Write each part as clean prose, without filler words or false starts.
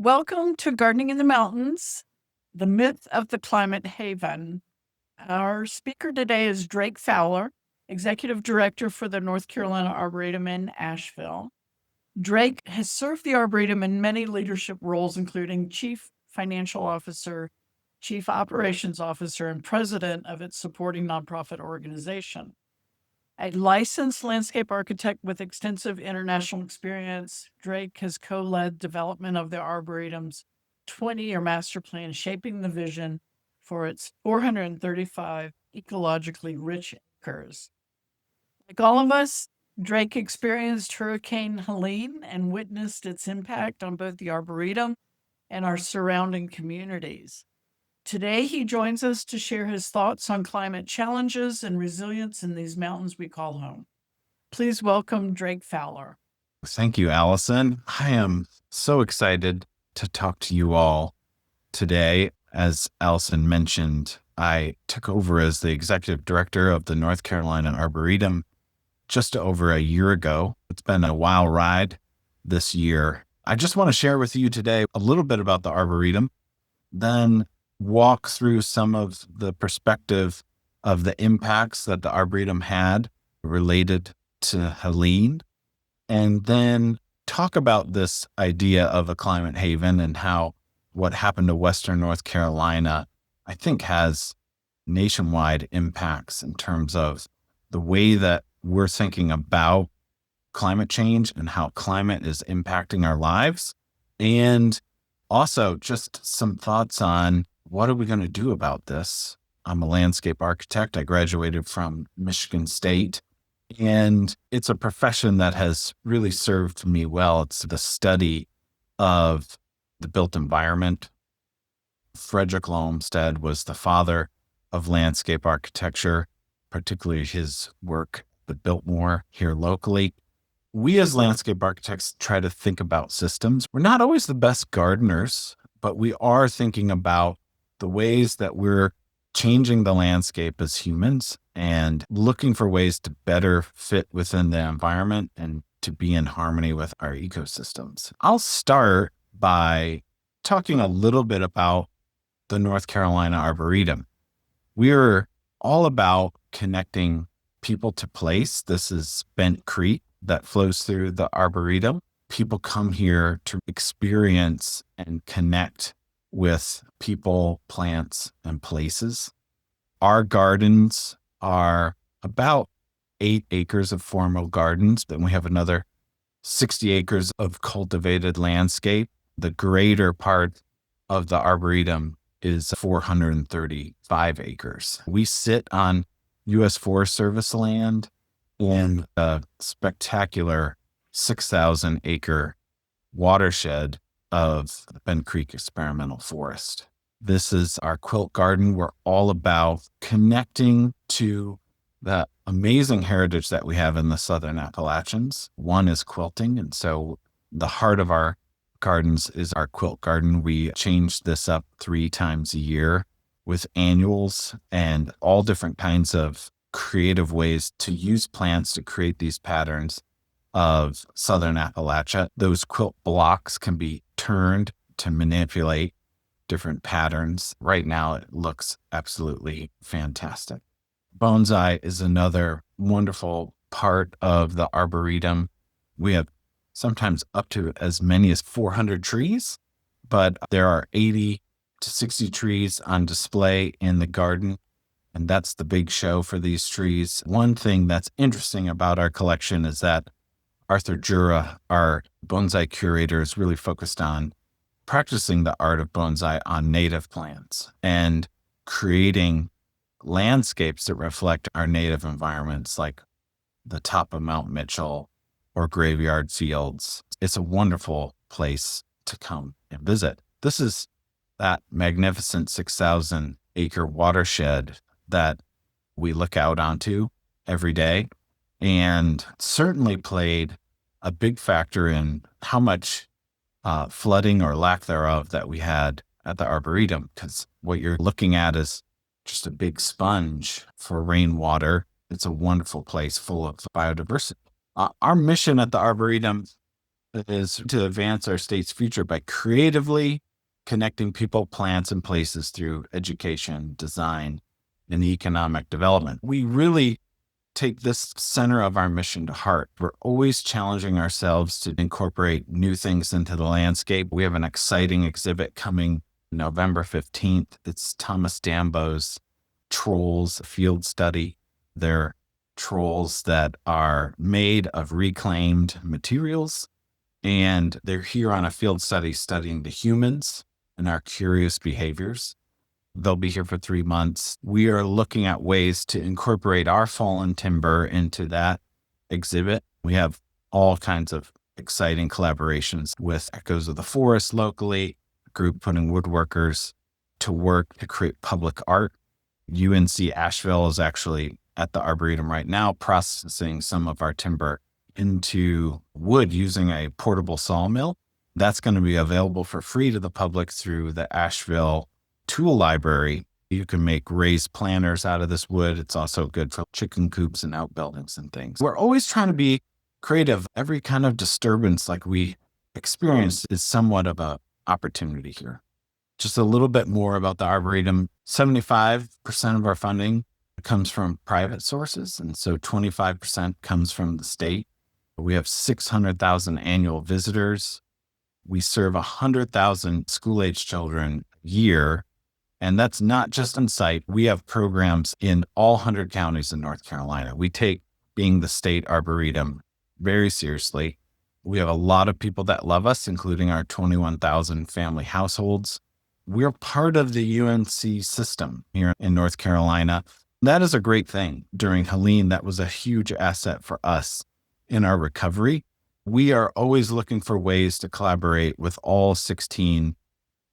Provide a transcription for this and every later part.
Welcome to Gardening in the Mountains, the myth of the climate haven. Our speaker today is Drake Fowler, Executive Director for the North Carolina Arboretum in Asheville. Drake has served the Arboretum in many leadership roles, including Chief Financial Officer, Chief Operations Officer, and President of its supporting nonprofit organization. A licensed landscape architect with extensive international experience, Drake has co-led development of the Arboretum's 20-year master plan, shaping the vision for its 435 ecologically rich acres. Like all of us, Drake experienced Hurricane Helene and witnessed its impact on both the Arboretum and our surrounding communities. Today, he joins us to share his thoughts on climate challenges and resilience in these mountains we call home. Please welcome Drake Fowler. Thank you, Allison. I am so excited to talk to you all today. As Allison mentioned, I took over as the executive director of the North Carolina Arboretum just over a year ago. It's been a wild ride this year. I just want to share with you today a little bit about the Arboretum, then walk through some of the perspective of the impacts that the Arboretum had related to Helene, and then talk about this idea of a climate haven and how what happened to Western North Carolina, I think, has nationwide impacts in terms of the way that we're thinking about climate change and how climate is impacting our lives. And also just some thoughts on what are we going to do about this? I'm a landscape architect. I graduated from Michigan State, and it's a profession that has really served me well. It's the study of the built environment. Frederick Olmsted was the father of landscape architecture, particularly his work at Biltmore here locally. We as landscape architects try to think about systems. We're not always the best gardeners, but we are thinking about the ways that we're changing the landscape as humans and looking for ways to better fit within the environment and to be in harmony with our ecosystems. I'll start by talking a little bit about the North Carolina Arboretum. We're all about connecting people to place. This is Bent Creek that flows through the Arboretum. People come here to experience and connect with people, plants, and places. Our gardens are about 8 acres of formal gardens. Then we have another 60 acres of cultivated landscape. The greater part of the Arboretum is 435 acres. We sit on U.S. Forest Service land in a spectacular 6,000 acre watershed of the Bent Creek Experimental Forest. This is our quilt garden. We're all about connecting to the amazing heritage that we have in the Southern Appalachians. One is quilting, and so the heart of our gardens is our quilt garden. We change this up 3 times a year with annuals and all different kinds of creative ways to use plants to create these patterns of Southern Appalachia. Those quilt blocks can be turned to manipulate different patterns. Right now, it looks absolutely fantastic. Bonsai is another wonderful part of the Arboretum. We have sometimes up to as many as 400 trees, but there are 80 to 60 trees on display in the garden, and that's the big show for these trees. One thing that's interesting about our collection is that Arthur Jura, our bonsai curator, is really focused on practicing the art of bonsai on native plants and creating landscapes that reflect our native environments, like the top of Mount Mitchell or Graveyard Fields. It's a wonderful place to come and visit. This is that magnificent 6,000 acre watershed that we look out onto every day, and certainly played a big factor in how much flooding or lack thereof that we had at the Arboretum, because what you're looking at is just a big sponge for rainwater. It's a wonderful place full of biodiversity. Our mission at the Arboretum is to advance our state's future by creatively connecting people, plants, and places through education, design, and economic development. We really take this center of our mission to heart. We're always challenging ourselves to incorporate new things into the landscape. We have an exciting exhibit coming November 15th. It's Thomas Dambo's Trolls Field Study. They're trolls that are made of reclaimed materials, and they're here on a field study studying the humans and our curious behaviors. They'll be here for 3 months. We are looking at ways to incorporate our fallen timber into that exhibit. We have all kinds of exciting collaborations with Echoes of the Forest locally, a group putting woodworkers to work to create public art. UNC Asheville is actually at the Arboretum right now processing some of our timber into wood using a portable sawmill. That's going to be available for free to the public through the Asheville Tool Library. You can make raised planters out of this wood. It's also good for chicken coops and outbuildings and things. We're always trying to be creative. Every kind of disturbance like we experience is somewhat of an opportunity here. Just a little bit more about the Arboretum. 75% of our funding comes from private sources, and so 25% comes from the state. We have 600,000 annual visitors. We serve 100,000 school-age children a year, and that's not just on site. We have programs in all 100 counties in North Carolina. We take being the state Arboretum very seriously. We have a lot of people that love us, including our 21,000 family households. We're part of the UNC system here in North Carolina. That is a great thing. During Helene, that was a huge asset for us in our recovery. We are always looking for ways to collaborate with all 16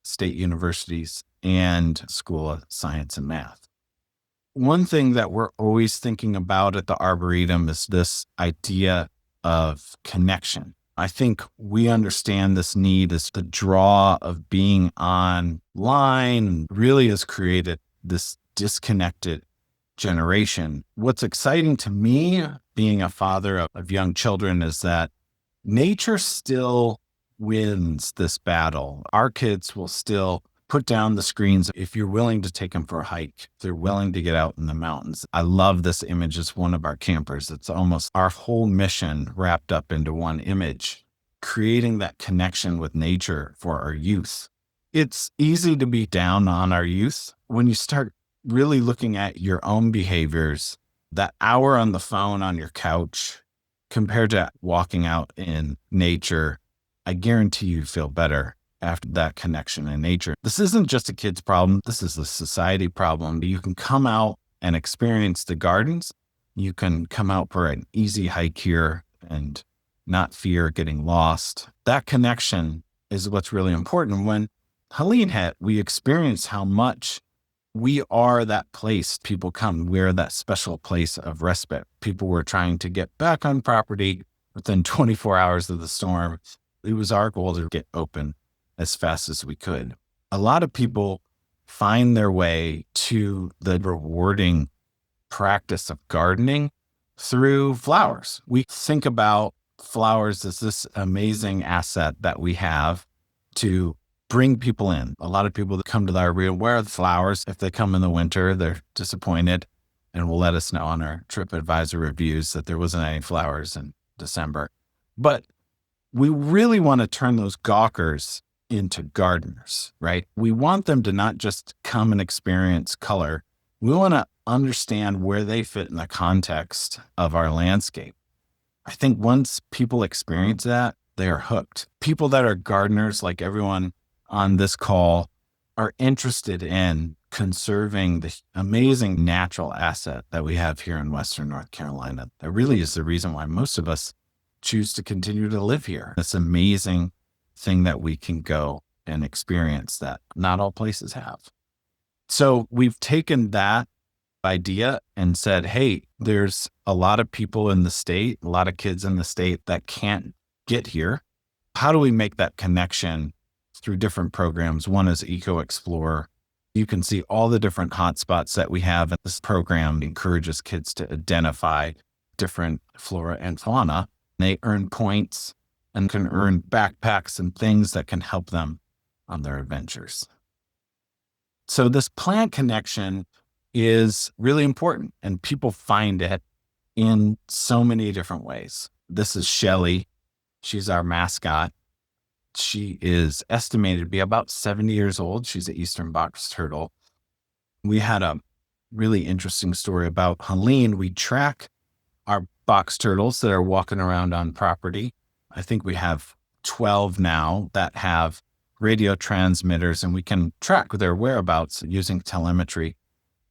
state universities and School of Science and Math. One thing that we're always thinking about at the Arboretum is this idea of connection. I think we understand this need is the draw of being online really has created this disconnected generation. What's exciting to me, being a father of young children, is that nature still wins this battle. Our kids will still put down the screens if you're willing to take them for a hike, if they're willing to get out in the mountains. I love this image as one of our campers. It's almost our whole mission wrapped up into one image, creating that connection with nature for our youth. It's easy to be down on our youth when you start really looking at your own behaviors. That hour on the phone on your couch compared to walking out in nature, I guarantee you feel better after that connection in nature. This isn't just a kid's problem. This is a society problem. You can come out and experience the gardens. You can come out for an easy hike here and not fear getting lost. That connection is what's really important. When Helene hit, we experienced how much we are that place people come. We're that special place of respite. People were trying to get back on property within 24 hours of the storm. It was our goal to get open as fast as we could. A lot of people find their way to the rewarding practice of gardening through flowers. We think about flowers as this amazing asset that we have to bring people in. A lot of people that come to the Arboretum, where are the flowers? If they come in the winter, they're disappointed and will let us know on our TripAdvisor reviews that there wasn't any flowers in December. But we really want to turn those gawkers into gardeners, right? We want them to not just come and experience color. We want to understand where they fit in the context of our landscape. I think once people experience that, they are hooked. People that are gardeners, like everyone on this call, are interested in conserving the amazing natural asset that we have here in Western North Carolina. That really is the reason why most of us choose to continue to live here. This amazing thing that we can go and experience that not all places have. So we've taken that idea and said, hey, there's a lot of people in the state, a lot of kids in the state that can't get here. How do we make that connection through different programs? One is Eco Explorer. You can see all the different hotspots that we have. And this program encourages kids to identify different flora and fauna. They earn points and can earn backpacks and things that can help them on their adventures. So this plant connection is really important, and people find it in so many different ways. This is Shelly. She's our mascot. She is estimated to be about 70 years old. She's an eastern box turtle. We had a really interesting story about Helene. We track our box turtles that are walking around on property. I think we have 12 now that have radio transmitters, and we can track their whereabouts using telemetry.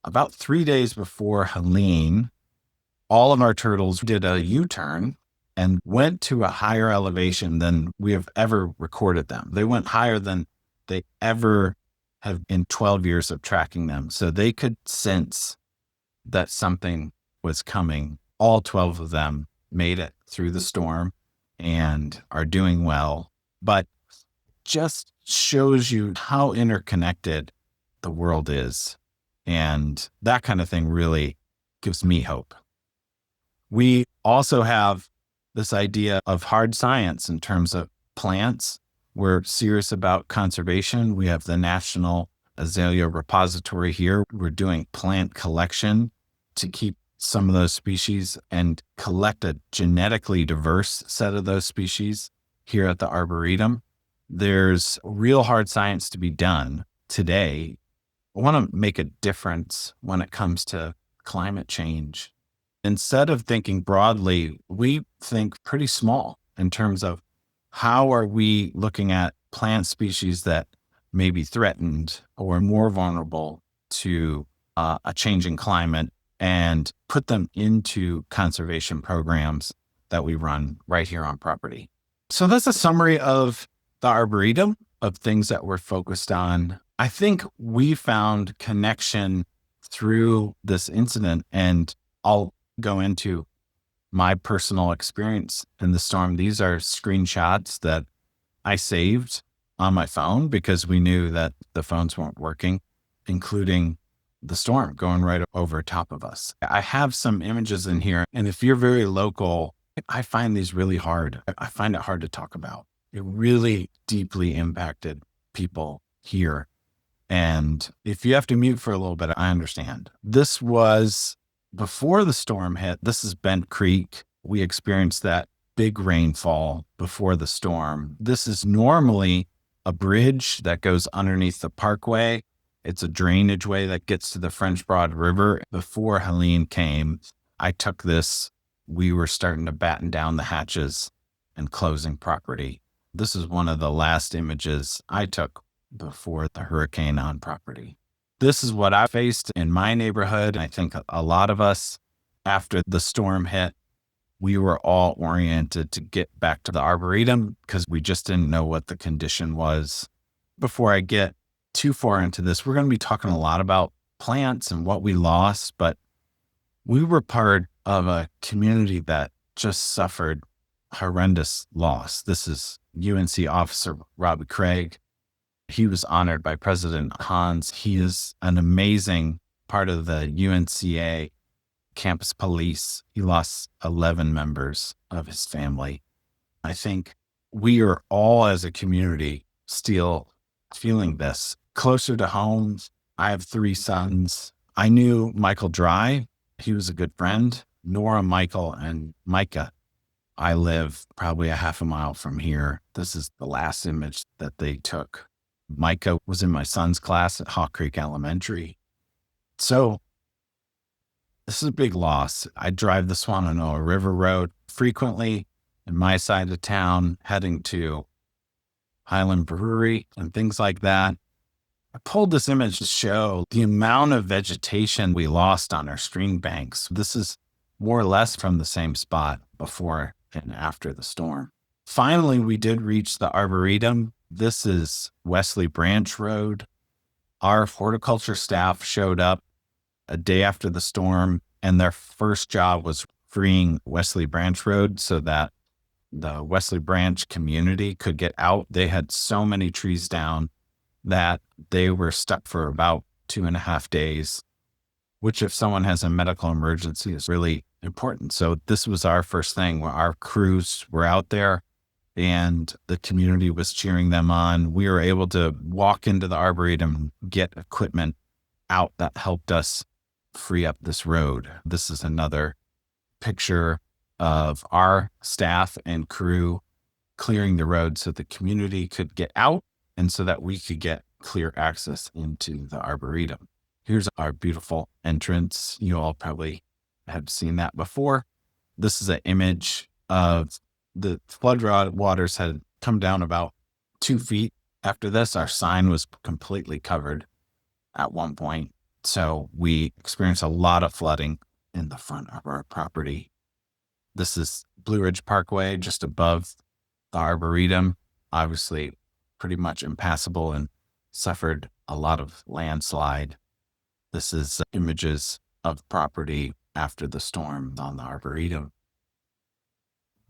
About 3 days before Helene, all of our turtles did a U-turn and went to a higher elevation than we have ever recorded them. They went higher than they ever have in 12 years of tracking them. So they could sense that something was coming. All 12 of them made it through the storm and are doing well, but just shows you how interconnected the world is. And that kind of thing really gives me hope. We also have this idea of hard science in terms of plants. We're serious about conservation. We have the National Azalea Repository here. We're doing plant collection to keep some of those species and collect a genetically diverse set of those species here at the Arboretum. There's real hard science to be done today. I want to make a difference when it comes to climate change. Instead of thinking broadly, we think pretty small in terms of how are we looking at plant species that may be threatened or more vulnerable to a changing climate and put them into conservation programs that we run right here on property. So that's a summary of the Arboretum, of things that we're focused on. I think we found connection through this incident, and I'll go into my personal experience in the storm. These are screenshots that I saved on my phone because we knew that the phones weren't working, including the storm going right over top of us. I have some images in here, and if you're very local, I find these really hard. I find it hard to talk about. It really deeply impacted people here. And if you have to mute for a little bit, I understand. This was before the storm hit. This is Bent Creek. We experienced that big rainfall before the storm. This is normally a bridge that goes underneath the parkway. It's a drainage way that gets to the French Broad River. Before Helene came, I took this. We were starting to batten down the hatches and closing property. This is one of the last images I took before the hurricane on property. This is what I faced in my neighborhood. I think a lot of us, after the storm hit, we were all oriented to get back to the Arboretum because we just didn't know what the condition was. Before I get too far into this, we're going to be talking a lot about plants and what we lost, but we were part of a community that just suffered horrendous loss. This is UNC officer Robbie Craig. He was honored by President Hans. He is an amazing part of the UNCA campus police. He lost 11 members of his family. I think we are all as a community still feeling this. Closer to home, I have 3 sons. I knew Michael Dry. He was a good friend. Nora, Michael, and Micah. I live probably a half a mile from here. This is the last image that they took. Micah was in my son's class at Hawk Creek Elementary. So this is a big loss. I drive the Swannanoa River Road frequently in my side of town, heading to Highland Brewery and things like that. I pulled this image to show the amount of vegetation we lost on our stream banks. This is more or less from the same spot before and after the storm. Finally, we did reach the Arboretum. This is Wesley Branch Road. Our horticulture staff showed up a day after the storm, and their first job was freeing Wesley Branch Road so that the Wesley Branch community could get out. They had so many trees down that they were stuck for about 2.5 days, which if someone has a medical emergency is really important. So this was our first thing. Our crews were out there. and the community was cheering them on. We were able to walk into the Arboretum, get equipment out that helped us free up this road. This is another picture of our staff and crew clearing the road so the community could get out and so that we could get clear access into the Arboretum. Here's our beautiful entrance. You all probably have seen that before. This is an image of the flood waters had come down about 2 feet. After this, our sign was completely covered at one point. So we experienced a lot of flooding in the front of our property. This is Blue Ridge Parkway, just above the Arboretum, obviously pretty much impassable and suffered a lot of landslide. This is images of property after the storm on the Arboretum.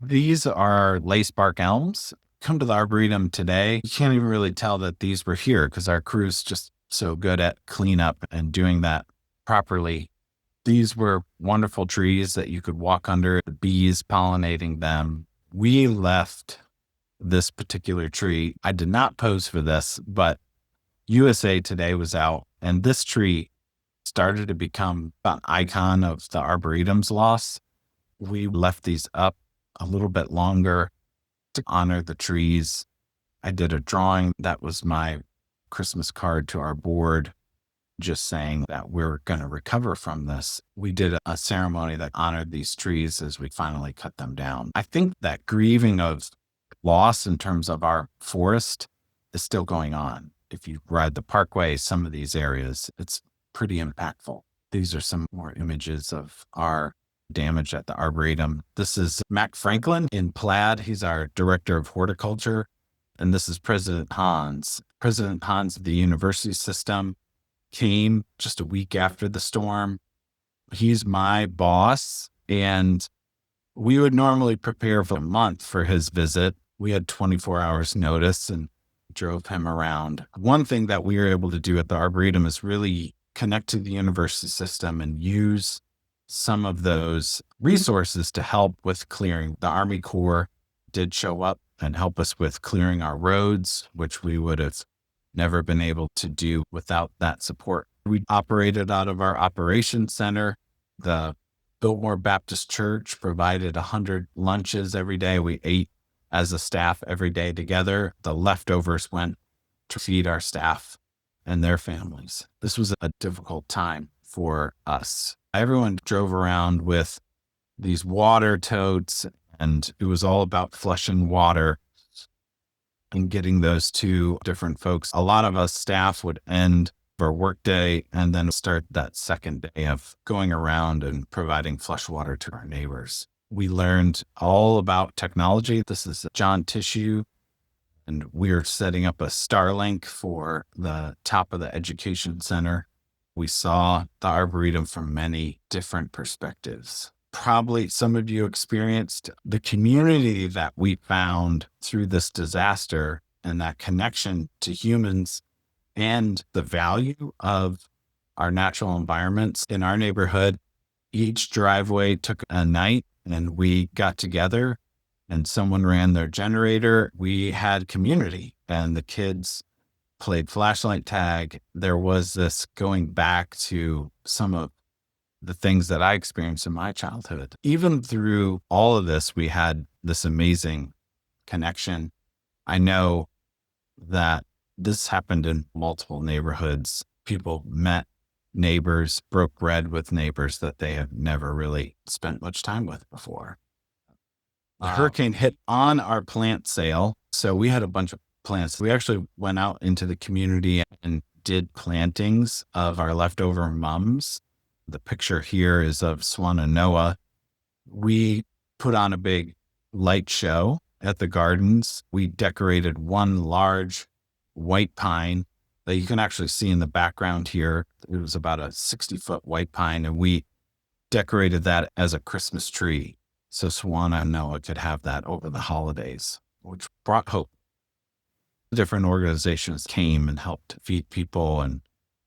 These are lace bark elms. Come to the Arboretum today, you can't even really tell that these were here because our crew's just so good at cleanup and doing that properly. These were wonderful trees that you could walk under, the bees pollinating them. We left this particular tree. I did not pose for this, but USA Today was out, and this tree started to become an icon of the Arboretum's loss. We left these up a little bit longer to honor the trees. I did a drawing that was my Christmas card to our board, just saying that we're going to recover from this. We did a ceremony that honored these trees as we finally cut them down. I think that grieving of loss in terms of our forest is still going on. If you ride the parkway, some of these areas, it's pretty impactful. These are some more images of our damage at the Arboretum. This is Mac Franklin in plaid. He's our director of horticulture. And this is President Hans. President Hans of the university system came just a week after the storm. He's my boss, and we would normally prepare for a month for his visit. We had 24 hours notice and drove him around. One thing that we were able to do at the Arboretum is really connect to the university system and use some of those resources to help with clearing. The Army Corps did show up and help us with clearing our roads, which we would have never been able to do without that support. We operated out of our operations center. The Biltmore Baptist Church provided 100 lunches every day. We ate as a staff every day together. The leftovers went to feed our staff and their families. This was a difficult time for us. Everyone drove around with these water totes, and it was all about flushing water and getting those to different folks. A lot of us staff would end our workday and then start that second day of going around and providing flush water to our neighbors. We learned all about technology. This is John Tissue, and we're setting up a Starlink for the top of the education center. We saw the Arboretum from many different perspectives. Probably some of you experienced the community that we found through this disaster and that connection to humans and the value of our natural environments in our neighborhood. Each driveway took a night and we got together and someone ran their generator. We had community and the kids played flashlight tag. There was this going back to some of the things that I experienced in my childhood. Even through all of this, we had this amazing connection. I know that this happened in multiple neighborhoods. People met neighbors, broke bread with neighbors that they have never really spent much time with before. The hurricane hit on our plant sale. So we had a bunch of plants. We actually went out into the community and did plantings of our leftover mums. The picture here is of Swan and Noah. We put on a big light show at the gardens. We decorated one large white pine that you can actually see in the background here. It was about a 60-foot white pine, and we decorated that as a Christmas tree. So Swan and Noah could have that over the holidays, which brought hope. Different organizations came and helped feed people, and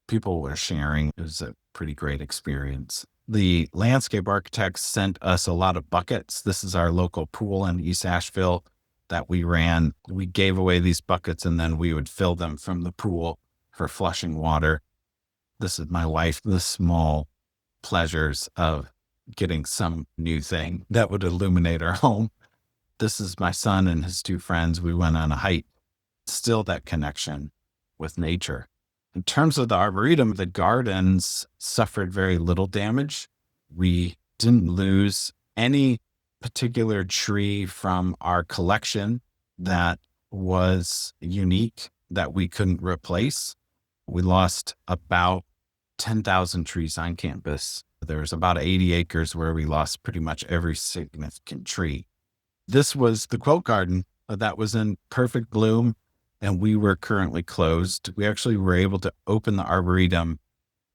people were sharing. It was a pretty great experience. The landscape architects sent us a lot of buckets. This is our local pool in East Asheville that we ran. We gave away these buckets and then we would fill them from the pool for flushing water. This is my wife, the small pleasures of getting some new thing that would illuminate our home. This is my son and his two friends. We went on a hike. Still that connection with nature. In terms of the Arboretum, the gardens suffered very little damage. We didn't lose any particular tree from our collection that was unique that we couldn't replace. We lost about 10,000 trees on campus. There's about 80 acres where we lost pretty much every significant tree. This was the quilt garden that was in perfect bloom, and we were currently closed. We actually were able to open the Arboretum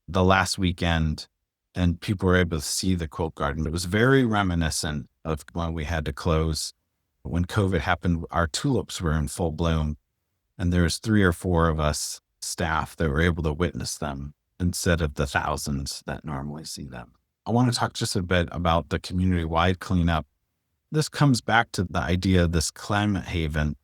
the last weekend, and people were able to see the quilt garden. It was very reminiscent of when we had to close. When COVID happened, our tulips were in full bloom, and there was 3 or 4 of us staff that were able to witness them instead of the thousands that normally see them. I want to talk just a bit about the community-wide cleanup. This comes back to the idea of this climate haven.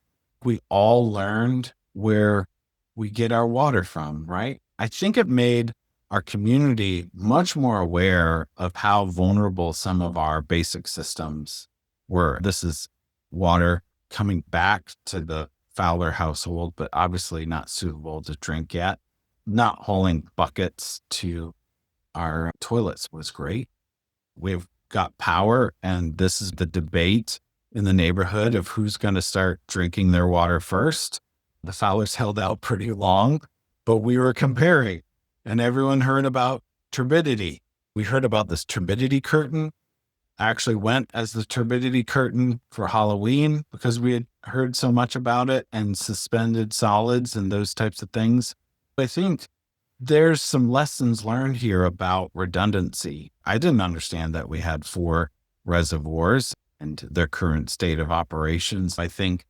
We all learned where we get our water from, right? I think it made our community much more aware of how vulnerable some of our basic systems were. This is water coming back to the Fowler household, but obviously not suitable to drink yet. Not hauling buckets to our toilets was great. We've got power, and this is the debate in the neighborhood of who's going to start drinking their water first. The Fowlers held out pretty long, but we were comparing, and everyone heard about turbidity. We heard about this turbidity curtain. I actually went as the turbidity curtain for Halloween because we had heard so much about it, and suspended solids and those types of things. I think there's some lessons learned here about redundancy. I didn't understand that we had 4 reservoirs and their current state of operations. I think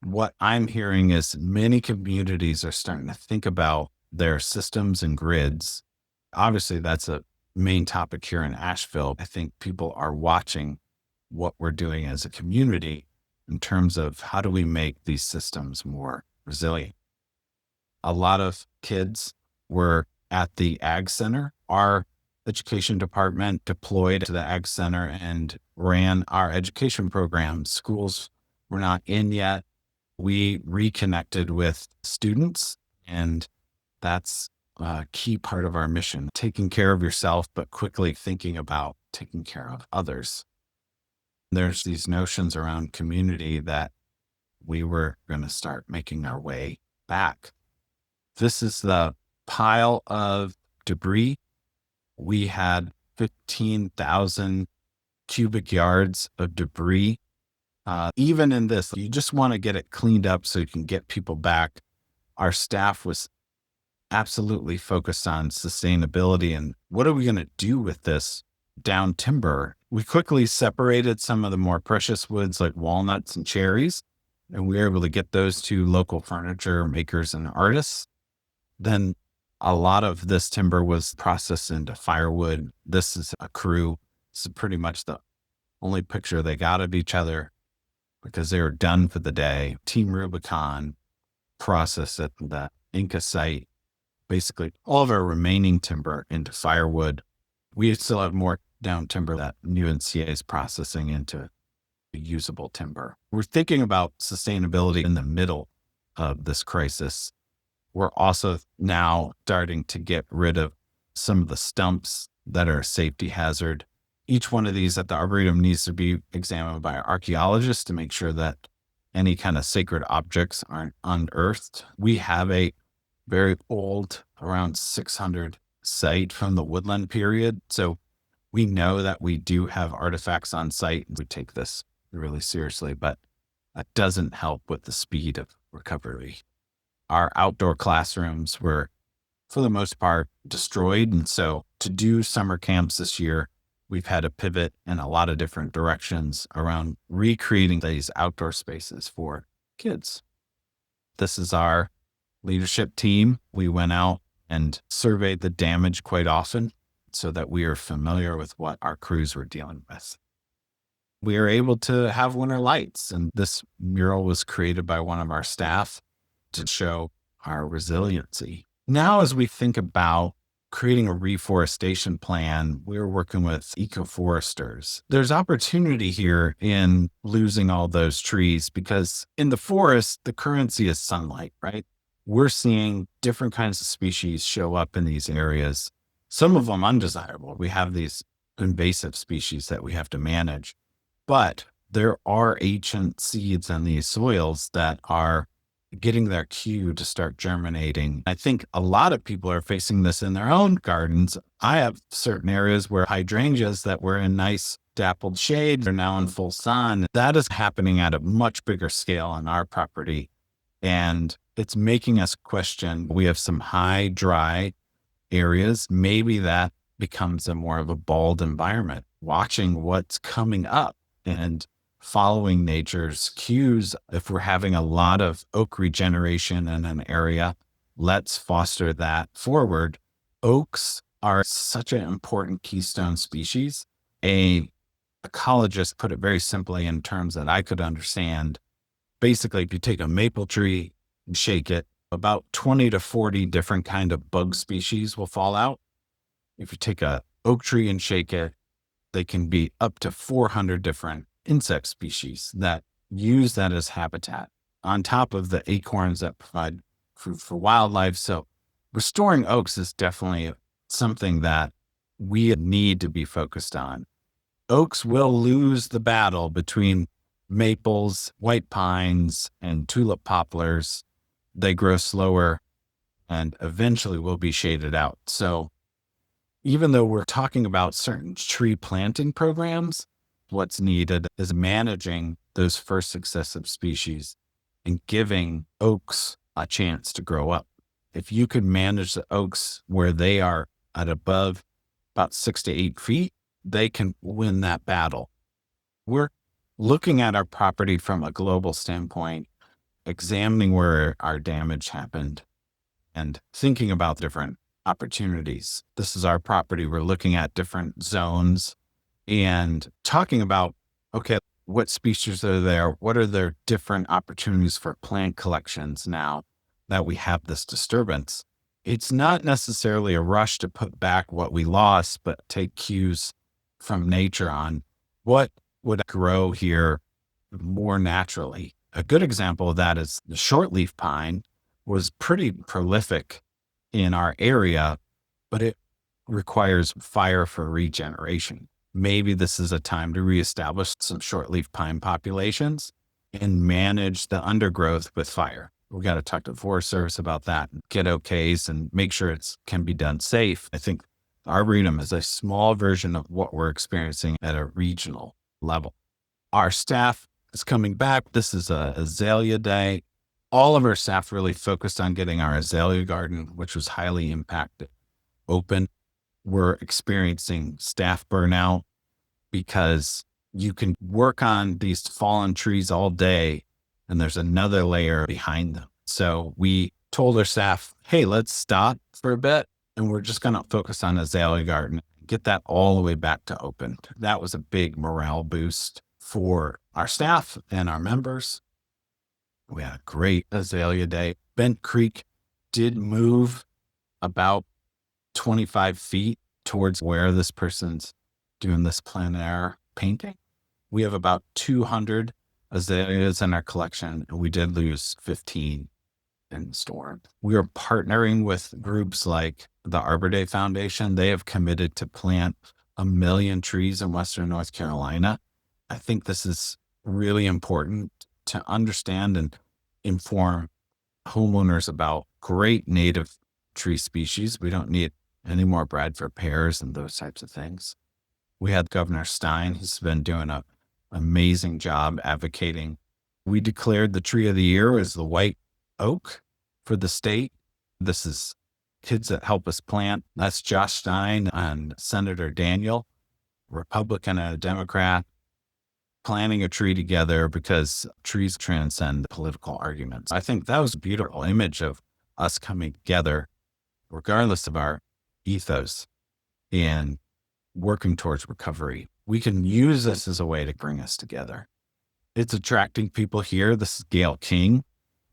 what I'm hearing is many communities are starting to think about their systems and grids. Obviously, that's a main topic here in Asheville. I think people are watching what we're doing as a community in terms of how do we make these systems more resilient. A lot of kids were at the Ag Center. Our education department deployed to the Ag Center and ran our education programs. Schools were not in yet. We reconnected with students, and that's a key part of our mission, taking care of yourself, but quickly thinking about taking care of others. There's these notions around community that we were going to start making our way back. This is the pile of debris. We had 15,000 cubic yards of debris. Even in this, you just want to get it cleaned up so you can get people back. Our staff was absolutely focused on sustainability and what are we going to do with this down timber? We quickly separated some of the more precious woods like walnuts and cherries, and we were able to get those to local furniture makers and artists. Then a lot of this timber was processed into firewood. This is a crew. This is pretty much the only picture they got of each other because they were done for the day. Team Rubicon processed at the Inca site, basically all of our remaining timber into firewood. We still have more down timber that UNCA is processing into usable timber. We're thinking about sustainability in the middle of this crisis. We're also now starting to get rid of some of the stumps that are a safety hazard. Each one of these at the Arboretum needs to be examined by archaeologists to make sure that any kind of sacred objects aren't unearthed. We have a very old, around 600 site from the woodland period. So we know that we do have artifacts on site. We take this really seriously, but that doesn't help with the speed of recovery. Our outdoor classrooms were, for the most part, destroyed. And so to do summer camps this year, we've had to pivot in a lot of different directions around recreating these outdoor spaces for kids. This is our leadership team. We went out and surveyed the damage quite often so that we are familiar with what our crews were dealing with. we were able to have winter lights. And this mural was created by one of our staff to show our resiliency. Now, as we think about creating a reforestation plan, we're working with ecoforesters. There's opportunity here in losing all those trees because in the forest, the currency is sunlight, right? We're seeing different kinds of species show up in these areas, some of them undesirable. We have these invasive species that we have to manage, but there are ancient seeds in these soils that are getting their cue to start germinating. I think a lot of people are facing this in their own gardens. I have certain areas where hydrangeas that were in nice dappled shade are now in full sun. That is happening at a much bigger scale on our property. And it's making us question. We have some high, dry areas. Maybe that becomes a more of a bald environment, watching what's coming up and following nature's cues. If we're having a lot of oak regeneration in an area, let's foster that forward. Oaks are such an important keystone species. A ecologist put it very simply in terms that I could understand. Basically, if you take a maple tree and shake it, about 20 to 40 different kind of bug species will fall out. If you take a oak tree and shake it, they can be up to 400 different insect species that use that as habitat on top of the acorns that provide food for wildlife. So restoring oaks is definitely something that we need to be focused on. Oaks will lose the battle between maples, white pines, and tulip poplars. They grow slower and eventually will be shaded out. So even though we're talking about certain tree planting programs, what's needed is managing those first successive species and giving oaks a chance to grow up. If you could manage the oaks where they are at above about 6 to 8 feet, they can win that battle. We're looking at our property from a global standpoint, examining where our damage happened and thinking about different opportunities. This is our property. We're looking at different zones and talking about, okay, what species are there? What are their different opportunities for plant collections now that we have this disturbance? It's not necessarily a rush to put back what we lost, but take cues from nature on what would grow here more naturally. A good example of that is the shortleaf pine was pretty prolific in our area, but it requires fire for regeneration. Maybe this is a time to reestablish some shortleaf pine populations and manage the undergrowth with fire. We got to talk to the Forest Service about that, and get OKs and make sure it can be done safe. I think the Arboretum is a small version of what we're experiencing at a regional level. Our staff is coming back. This is a azalea day. All of our staff really focused on getting our azalea garden, which was highly impacted, open. We're experiencing staff burnout because you can work on these fallen trees all day and there's another layer behind them. So we told our staff, hey, let's stop for a bit and we're just going to focus on azalea garden, get that all the way back to open. That was a big morale boost for our staff and our members. We had a great azalea day. Bent Creek did move about 25 feet towards where this person's doing this plein air painting. We have about 200 azaleas in our collection, and we did lose 15 in the storm. We are partnering with groups like the Arbor Day Foundation. They have committed to plant 1 million trees in Western North Carolina. I think this is really important to understand and inform homeowners about great native tree species. We don't need any more Bradford pears and those types of things. We had Governor Stein, who's been doing an amazing job advocating. We declared the tree of the year as the white oak for the state. This is kids that help us plant. That's Josh Stein and Senator Daniel, Republican and a Democrat, planting a tree together because trees transcend political arguments. I think that was a beautiful image of us coming together, regardless of our ethos, and working towards recovery. we can use this as a way to bring us together. It's attracting people here. This is Gail King.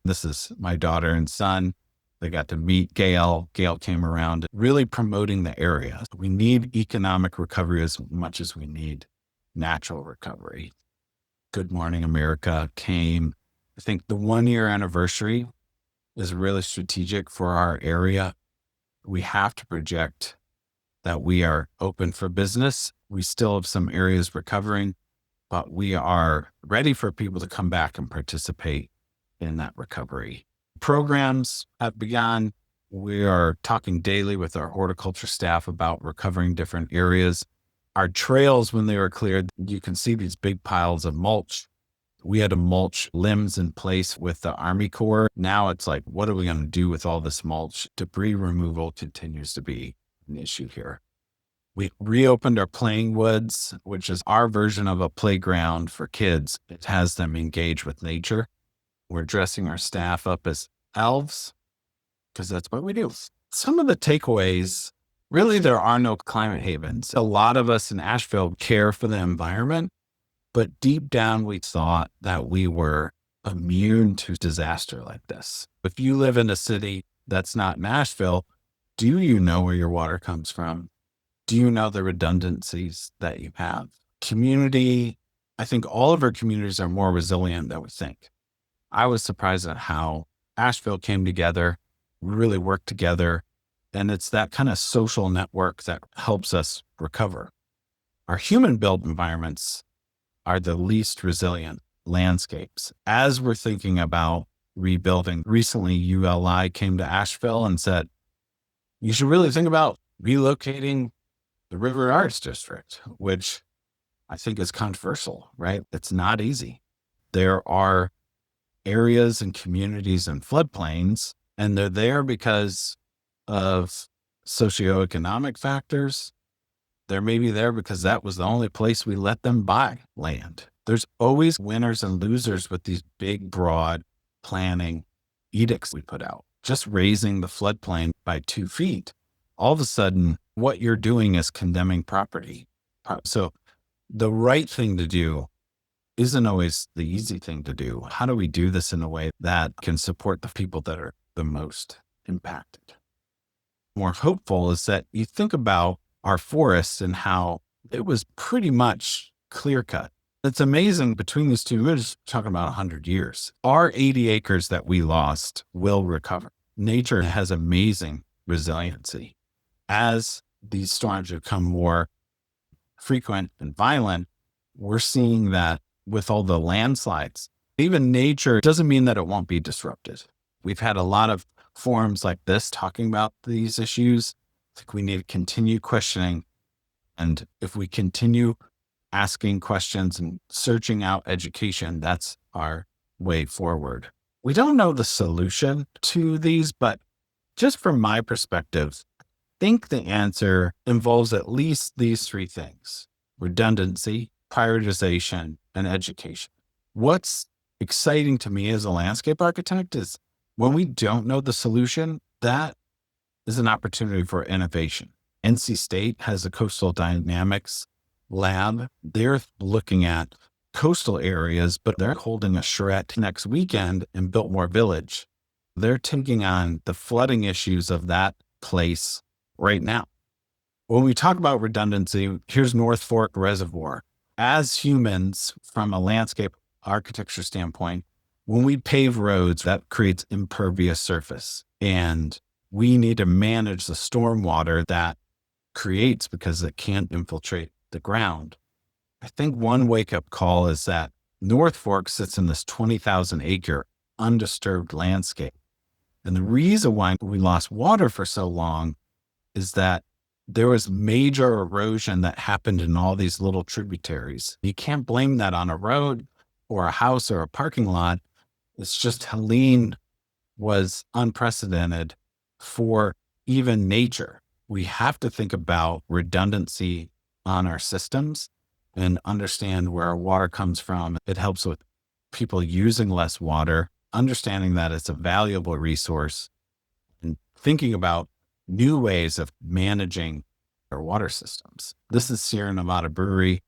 This is my daughter and son. They got to meet Gail. Gail came around, really promoting the area. We need economic recovery as much as we need natural recovery. Good Morning America came. I think the 1-year anniversary is really strategic for our area. We have to project that we are open for business. We still have some areas recovering, but we are ready for people to come back and participate in that recovery. Programs have begun. We are talking daily with our horticulture staff about recovering different areas. Our trails, when they were cleared, you can see these big piles of mulch. We had to mulch limbs in place with the Army Corps. Now it's like, what are we going to do with all this mulch? Debris removal continues to be an issue here. We reopened our playing woods, which is our version of a playground for kids. It has them engage with nature. We're dressing our staff up as elves because that's what we do. Some of the takeaways, really, there are no climate havens. A lot of us in Asheville care for the environment, but deep down, we thought that we were immune to disaster like this. If you live in a city that's not Nashville, do you know where your water comes from? Do you know the redundancies that you have? Community, I think all of our communities are more resilient than we think. I was surprised at how Asheville came together, really worked together, and it's that kind of social network that helps us recover. Our human-built environments are the least resilient landscapes. As we're thinking about rebuilding, recently ULI came to Asheville and said, you should really think about relocating the River Arts District, which I think is controversial, right? It's not easy. There are areas and communities and floodplains, and they're there because of socioeconomic factors. They're maybe there because that was the only place we let them buy land. There's always winners and losers with these big, broad planning edicts we put out. Just raising the floodplain by 2 feet, all of a sudden, what you're doing is condemning property. So the right thing to do isn't always the easy thing to do. How do we do this in a way that can support the people that are the most impacted? More hopeful is that you think about our forests and how it was pretty much clear cut. It's amazing between these two, we're just talking about 100 years. Our 80 acres that we lost will recover. Nature has amazing resiliency. As these storms become more frequent and violent, we're seeing that with all the landslides, even nature doesn't mean that it won't be disrupted. We've had a lot of forums like this talking about these issues. I think we need to continue questioning. And if we continue asking questions and searching out education, that's our way forward. We don't know the solution to these, but just from my perspective, I think the answer involves at least these 3 things: redundancy, prioritization, and education. What's exciting to me as a landscape architect is when we don't know the solution, that is an opportunity for innovation. NC State has a coastal dynamics lab. They're looking at coastal areas, but they're holding a charrette next weekend in Biltmore Village. They're taking on the flooding issues of that place right now. When we talk about redundancy, here's North Fork Reservoir. As humans, from a landscape architecture standpoint, when we pave roads, that creates impervious surface. And we need to manage the stormwater that creates because it can't infiltrate the ground. I think one wake-up call is that North Fork sits in this 20,000 acre undisturbed landscape. And the reason why we lost water for so long is that there was major erosion that happened in all these little tributaries. You can't blame that on a road or a house or a parking lot. It's just Helene was unprecedented for even nature. We have to think about redundancy on our systems and understand where our water comes from. It helps with people using less water, understanding that it's a valuable resource, and thinking about new ways of managing our water systems. This is Sierra Nevada Brewery.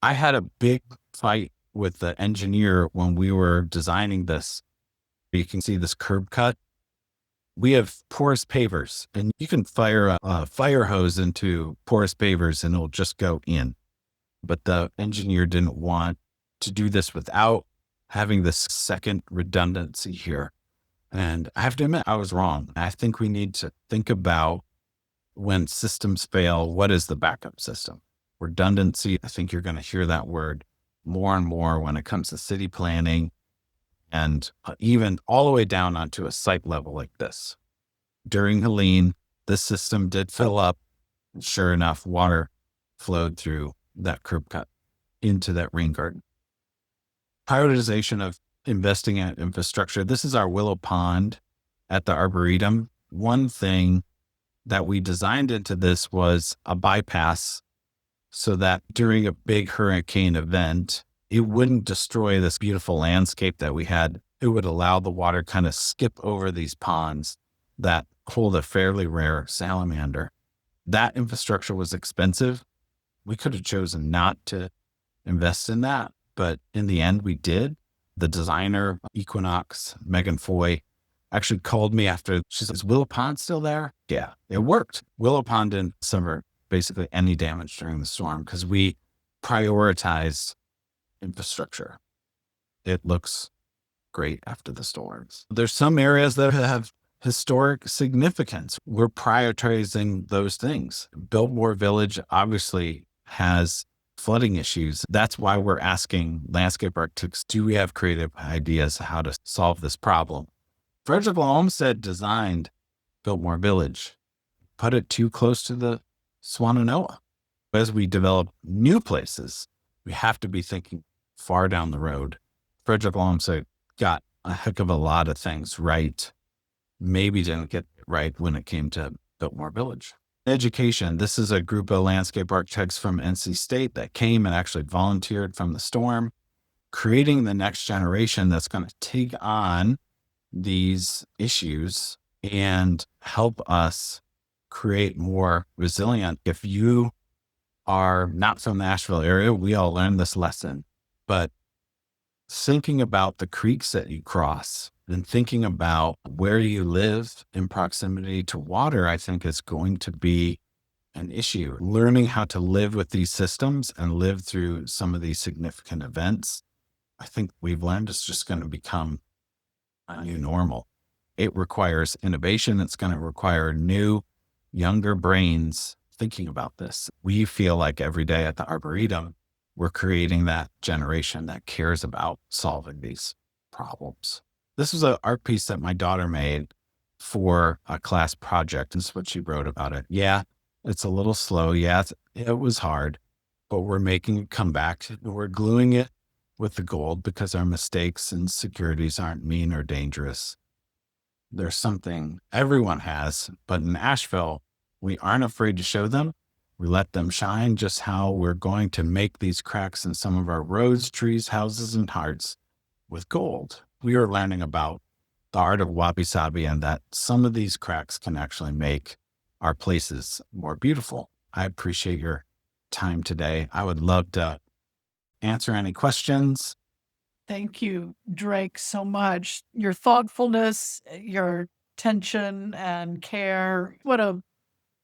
I had a big fight with the engineer when we were designing this. You can see this curb cut. We have porous pavers, and you can fire a fire hose into porous pavers and it'll just go in. But the engineer didn't want to do this without having this second redundancy here. And I have to admit, I was wrong. I think we need to think about when systems fail, what is the backup system? Redundancy, I think you're going to hear that word more and more when it comes to city planning and even all the way down onto a site level like this. During Helene, this system did fill up. Sure enough, water flowed through that curb cut into that rain garden. Prioritization of investing in infrastructure. This is our Willow Pond at the Arboretum. One thing that we designed into this was a bypass so that during a big hurricane event, it wouldn't destroy this beautiful landscape that we had. It would allow the water kind of skip over these ponds that hold a fairly rare salamander. That infrastructure was expensive. We could have chosen not to invest in that, but in the end, we did. The designer, Equinox, Megan Foy, actually called me after. She says, "Is Willow Pond still there?" Yeah, it worked. Willow Pond didn't suffer basically any damage during the storm because we prioritized infrastructure. It looks great after the storms. There's some areas that have historic significance. We're prioritizing those things. Biltmore Village obviously has flooding issues. That's why we're asking landscape architects, do we have creative ideas how to solve this problem? Frederick Olmsted designed Biltmore Village, put it too close to the Swananoa. As we develop new places, we have to be thinking far down the road. Frederick Olmsted got a heck of a lot of things right. Maybe didn't get it right when it came to Biltmore Village. Education. This is a group of landscape architects from NC State that came and actually volunteered from the storm, creating the next generation that's going to take on these issues and help us create more resilient. If you are not from the Asheville area, we all learned this lesson, but thinking about the creeks that you cross and thinking about where you live in proximity to water, I think is going to be an issue. Learning how to live with these systems and live through some of these significant events, I think we've learned is just going to become a new normal. It requires innovation. It's going to require new, younger brains thinking about this. We feel like every day at the Arboretum, we're creating that generation that cares about solving these problems. This was an art piece that my daughter made for a class project. This is what she wrote about it. Yeah, it's a little slow. Yeah, it was hard, but we're making it come back. We're gluing it with the gold because our mistakes and insecurities aren't mean or dangerous. There's something everyone has, but in Asheville, we aren't afraid to show them. We let them shine. Just how we're going to make these cracks in some of our roads, trees, houses, and hearts with gold. We are learning about the art of wabi-sabi and that some of these cracks can actually make our places more beautiful. I appreciate your time today. I would love to answer any questions. Thank you, Drake, so much. Your thoughtfulness, your attention and care. What a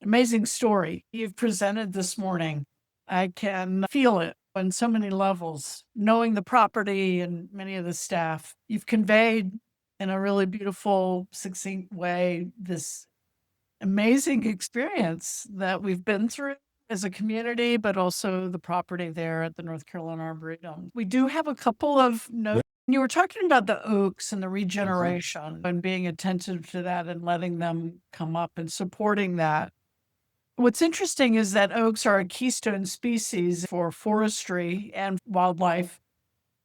amazing story you've presented this morning. I can feel it on so many levels. Knowing the property and many of the staff, you've conveyed in a really beautiful, succinct way this amazing experience that we've been through as a community, but also the property there at the North Carolina Arboretum. We do have a couple of notes. You were talking about the oaks and the regeneration and being attentive to that and letting them come up and supporting that. What's interesting is that oaks are a keystone species for forestry and wildlife,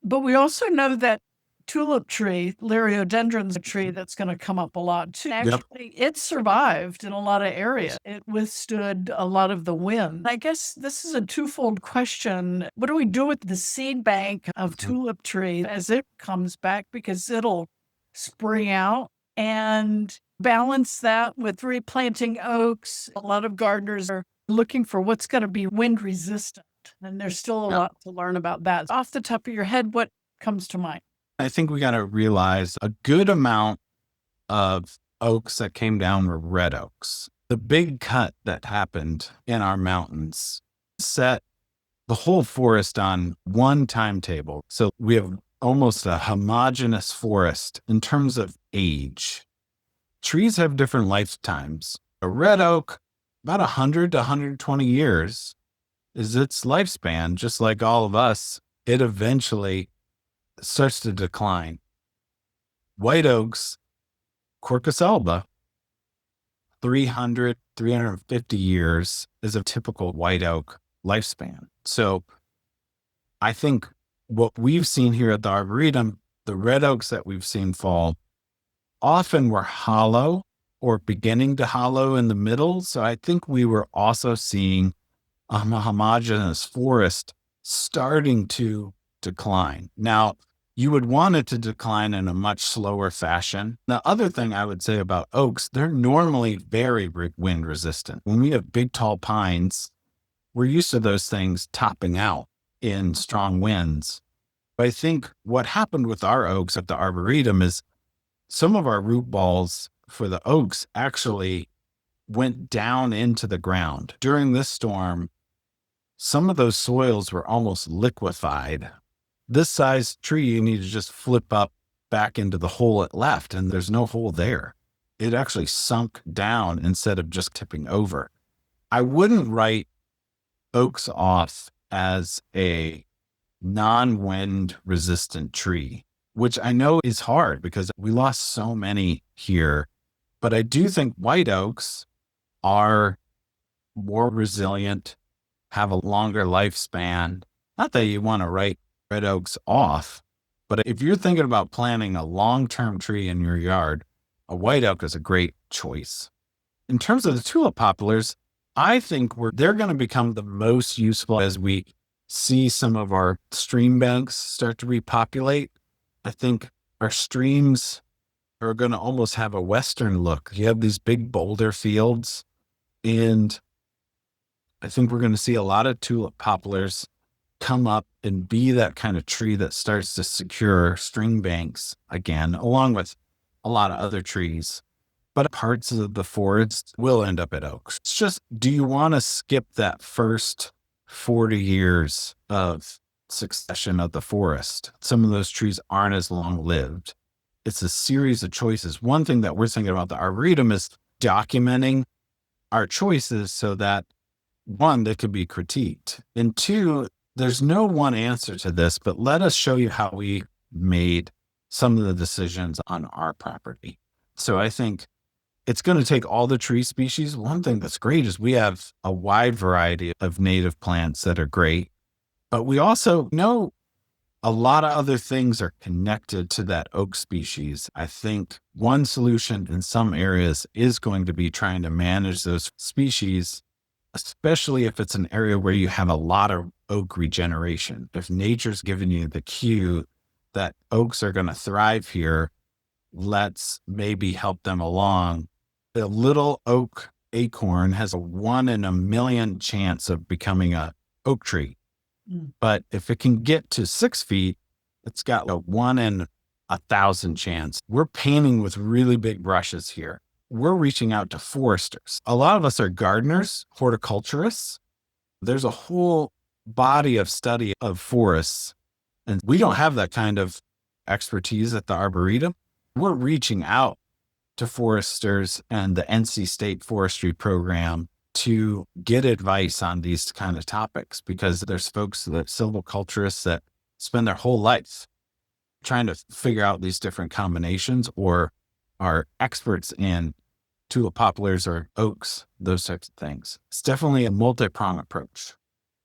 but we also know that tulip tree, Liriodendron's a tree that's going to come up a lot too. Actually, it survived in a lot of areas. It withstood a lot of the wind. I guess this is a twofold question. What do we do with the seed bank of tulip tree as it comes back? Because it'll spring out, and balance that with replanting oaks. A lot of gardeners are looking for what's going to be wind resistant. And there's still a Yeah. lot to learn about that. Off the top of your head, what comes to mind? I think we got to realize a good amount of oaks that came down were red oaks. The big cut that happened in our mountains set the whole forest on one timetable. So we have almost a homogeneous forest in terms of age. Trees have different lifetimes. A red oak, about 100 to 120 years is its lifespan. Just like all of us, it eventually starts to decline. White oaks, Quercus alba, 300, 350 years is a typical white oak lifespan. So I think what we've seen here at the Arboretum, the red oaks that we've seen fall often were hollow or beginning to hollow in the middle. So I think we were also seeing a homogeneous forest starting to decline. Now, you would want it to decline in a much slower fashion. The other thing I would say about oaks, they're normally very wind resistant. When we have big, tall pines, we're used to those things topping out in strong winds. I think what happened with our oaks at the Arboretum is some of our root balls for the oaks actually went down into the ground. During this storm, some of those soils were almost liquefied. This size tree, you need to just flip up back into the hole it left, and there's no hole there. It actually sunk down instead of just tipping over. I wouldn't write oaks off as a non-wind resistant tree, which I know is hard because we lost so many here. But I do think white oaks are more resilient, have a longer lifespan. Not that you want to write red oaks off, but if you're thinking about planting a long-term tree in your yard, a white oak is a great choice. In terms of the tulip poplars, I think they're going to become the most useful as we see some of our stream banks start to repopulate. I think our streams are going to almost have a Western look. You have these big boulder fields, and I think we're going to see a lot of tulip poplars come up and be that kind of tree that starts to secure stream banks again, along with a lot of other trees. But parts of the forest will end up at oaks. It's just, do you want to skip that first 40 years of succession of the forest? Some of those trees aren't as long lived. It's a series of choices. One thing that we're thinking about the Arboretum is documenting our choices so that, one, they could be critiqued. And two, there's no one answer to this, but let us show you how we made some of the decisions on our property. So I think it's going to take all the tree species. One thing that's great is we have a wide variety of native plants that are great, but we also know a lot of other things are connected to that oak species. I think one solution in some areas is going to be trying to manage those species, especially if it's an area where you have a lot of oak regeneration. If nature's given you the cue that oaks are going to thrive here, let's maybe help them along. The little oak acorn has a 1 in a million chance of becoming a oak tree. But if it can get to 6 feet, it's got a 1 in 1,000 chance. We're painting with really big brushes here. We're reaching out to foresters. A lot of us are gardeners, horticulturists. There's a whole body of study of forests, and we don't have that kind of expertise at the Arboretum. We're reaching out to foresters and the NC State Forestry Program to get advice on these kind of topics, because there's folks, that silviculturists, that spend their whole life trying to figure out these different combinations, or are experts in tulip poplars or oaks, those types of things. It's definitely a multi-pronged approach.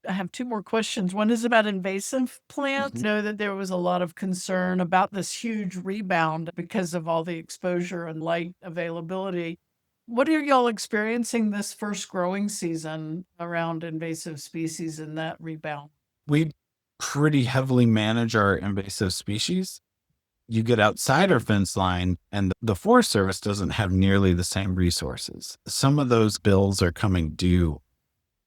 I have two more questions. One is about invasive plants. I know that there was a lot of concern about this huge rebound because of all the exposure and light availability. What are y'all experiencing this first growing season around invasive species and that rebound? We pretty heavily manage our invasive species. You get outside our fence line, and the Forest Service doesn't have nearly the same resources. Some of those bills are coming due,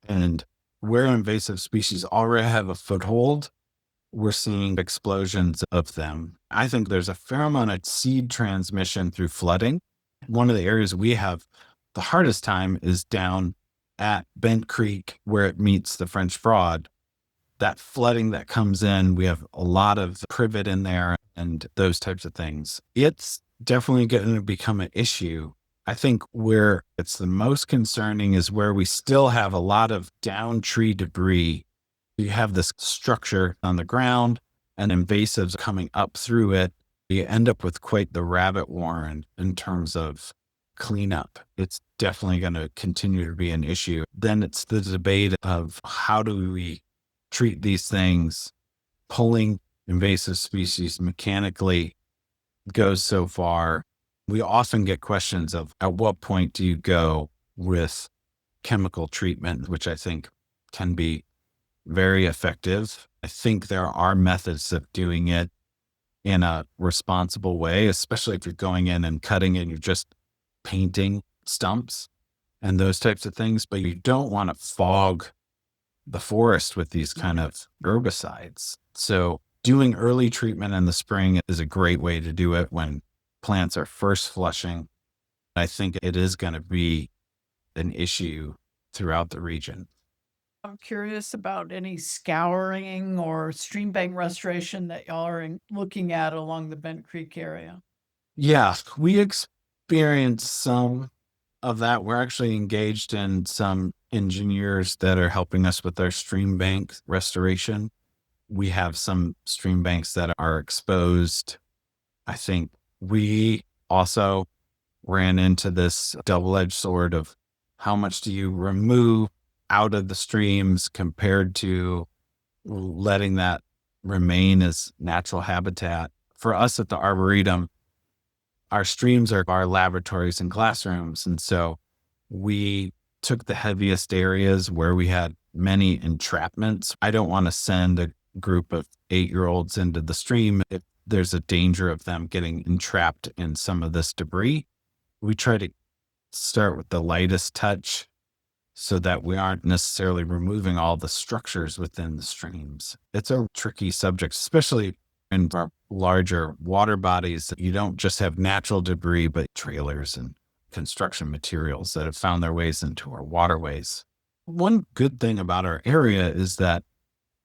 and where invasive species already have a foothold, we're seeing explosions of them. I think there's a fair amount of seed transmission through flooding. One of the areas we have the hardest time is down at Bent Creek where it meets the French Broad. That flooding that comes in, we have a lot of privet in there and those types of things. It's definitely going to become an issue. I think where it's the most concerning is where we still have a lot of down tree debris. You have this structure on the ground and invasives coming up through it. You end up with quite the rabbit warren in terms of cleanup. It's definitely going to continue to be an issue. Then it's the debate of how do we treat these things. Pulling invasive species mechanically goes so far. We often get questions of at what point do you go with chemical treatment, which I think can be very effective. I think there are methods of doing it in a responsible way, especially if you're going in and cutting and you're just painting stumps and those types of things, but you don't want to fog the forest with these kind of herbicides. So doing early treatment in the spring is a great way to do it when plants are first flushing. I think it is going to be an issue throughout the region. I'm curious about any scouring or stream bank restoration that y'all are looking at along the Bent Creek area. Yeah, we experienced some of that. We're actually engaged in some engineers that are helping us with our stream bank restoration. We have some stream banks that are exposed. I think we also ran into this double-edged sword of how much do you remove out of the streams compared to letting that remain as natural habitat. For us at the Arboretum, our streams are our laboratories and classrooms. And so we took the heaviest areas where we had many entrapments. I don't want to send a group of 8-year-olds into the stream if there's a danger of them getting entrapped in some of this debris. We try to start with the lightest touch so that we aren't necessarily removing all the structures within the streams. It's a tricky subject, especially in our larger water bodies. You don't just have natural debris, but trailers and construction materials that have found their ways into our waterways. One good thing about our area is that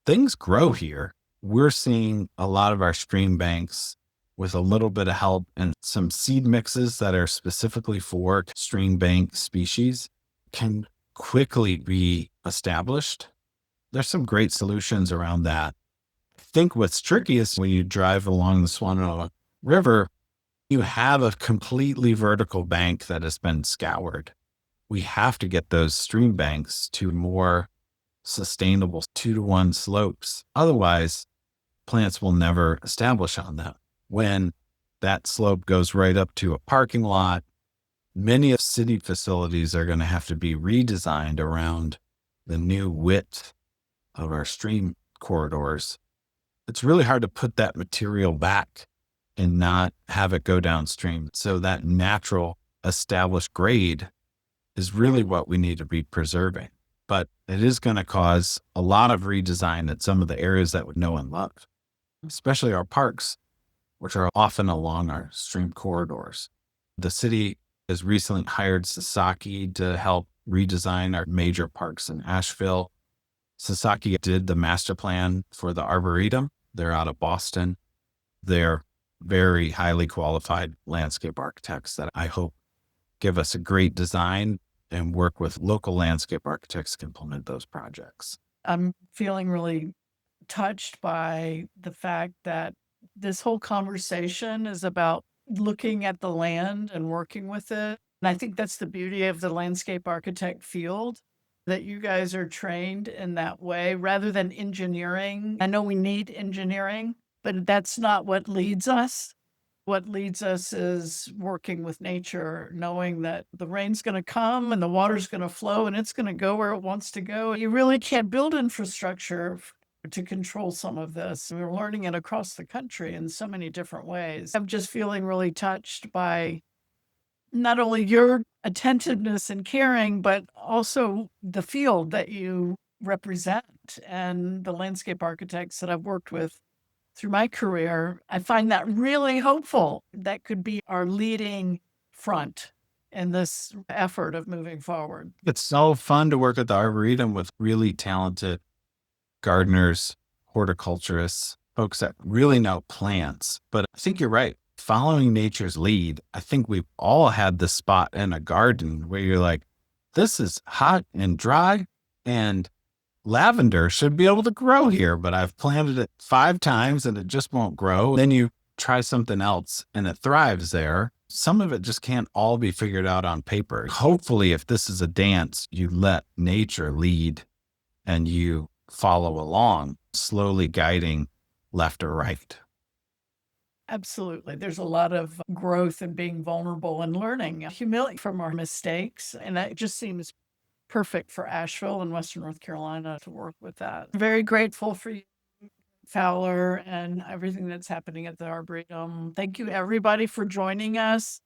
things grow here. We're seeing a lot of our stream banks with a little bit of help and some seed mixes that are specifically for stream bank species can quickly be established. There's some great solutions around that. I think what's tricky is when you drive along the Swananoa River, you have a completely vertical bank that has been scoured. We have to get those stream banks to more sustainable 2-to-1 slopes. Otherwise, plants will never establish on them. When that slope goes right up to a parking lot, many of city facilities are going to have to be redesigned around the new width of our stream corridors. It's really hard to put that material back and not have it go downstream. So that natural established grade is really what we need to be preserving. But it is going to cause a lot of redesign at some of the areas that we know and love, especially our parks, which are often along our stream corridors. The city has recently hired Sasaki to help redesign our major parks in Asheville. Sasaki did the master plan for the Arboretum. They're out of Boston. They're very highly qualified landscape architects that I hope give us a great design and work with local landscape architects to implement those projects. I'm feeling really touched by the fact that this whole conversation is about looking at the land and working with it. And I think that's the beauty of the landscape architect field, that you guys are trained in that way rather than engineering. I know we need engineering, but that's not what leads us. What leads us is working with nature, knowing that the rain's going to come and the water's going to flow and it's going to go where it wants to go. You really can't build infrastructure to control some of this. We're learning it across the country in so many different ways. I'm just feeling really touched by not only your attentiveness and caring, but also the field that you represent. And the landscape architects that I've worked with through my career, I find that really hopeful. That could be our leading front in this effort of moving forward. It's so fun to work at the Arboretum with really talented gardeners, horticulturists, folks that really know plants. But I think you're right. Following nature's lead, I think we've all had this spot in a garden where you're like, this is hot and dry, and lavender should be able to grow here, but I've planted it 5 times and it just won't grow. Then you try something else and it thrives there. Some of it just can't all be figured out on paper. Hopefully, if this is a dance, you let nature lead and you follow along, slowly guiding left or right. Absolutely. There's a lot of growth in being vulnerable and learning, humility from our mistakes. And that just seems perfect for Asheville and Western North Carolina to work with that. Very grateful for you, Fowler, and everything that's happening at the Arboretum. Thank you, everybody, for joining us.